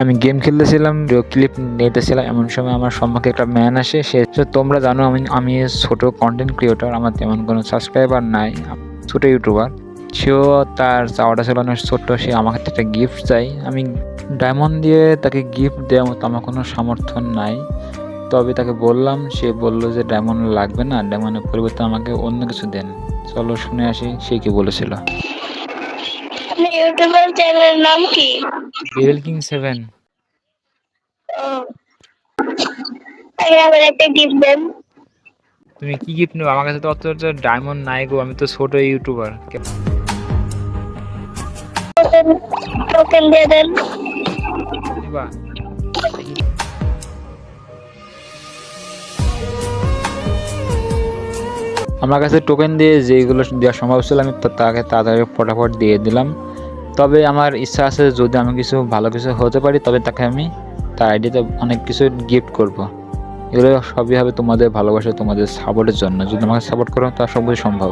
আমি game খেলতেছিলাম, video clip নিতেছিলাম, এমন সময় আমার সম্মুখে একটা ম্যান আসে। তোমরা জানো আমি ছোট কন্টেন্ট ক্রিয়েটর, আমার তেমন কোনো সাবস্ক্রাইবার নাই, ছোট ইউটিউবার। সেও তার চাওয়াটা ছিল অনেক ছোট্ট, সে আমাকে একটা গিফট চাই। আমি ডায়মন্ড দিয়ে তাকে গিফট দেওয়ার মতো আমার কোনো সমর্থন নাই। তবে তাকে বললাম, সে বলল যে ডায়মন্ড লাগবে না, ডায়মন্ডের পরিবর্তে আমাকে অন্য কিছু দেন। চলো শুনে আসি সে কি বলেছিল। ইউটিউবের চ্যানেলের নাম কি? Devil king 7। আবার একটা গিফট দেন। তুমি কি গিফট নেবে? আমার কাছে তো অত ডায়মন্ড নাই গো, আমি তো ছোট ইউটিউবার। টোকেন দিয়ে দেন। আমার কাছে টোকেন দিয়ে যেগুলো দেওয়া সম্ভব ছিল আমি তাকে তাড়াতাড়ি ফটাফট দিয়ে দিলাম। তবে আমার ইচ্ছা আছে যদি আমি কিছু ভালো কিছু হতে পারি তবে তাকে আমি তার আইডিতে অনেক কিছু গিফট করব। এগুলো সবই হবে তোমাদের ভালোবাসা, তোমাদের সাপোর্টের জন্য। যদি আমাকে সাপোর্ট করো তা সবই সম্ভব।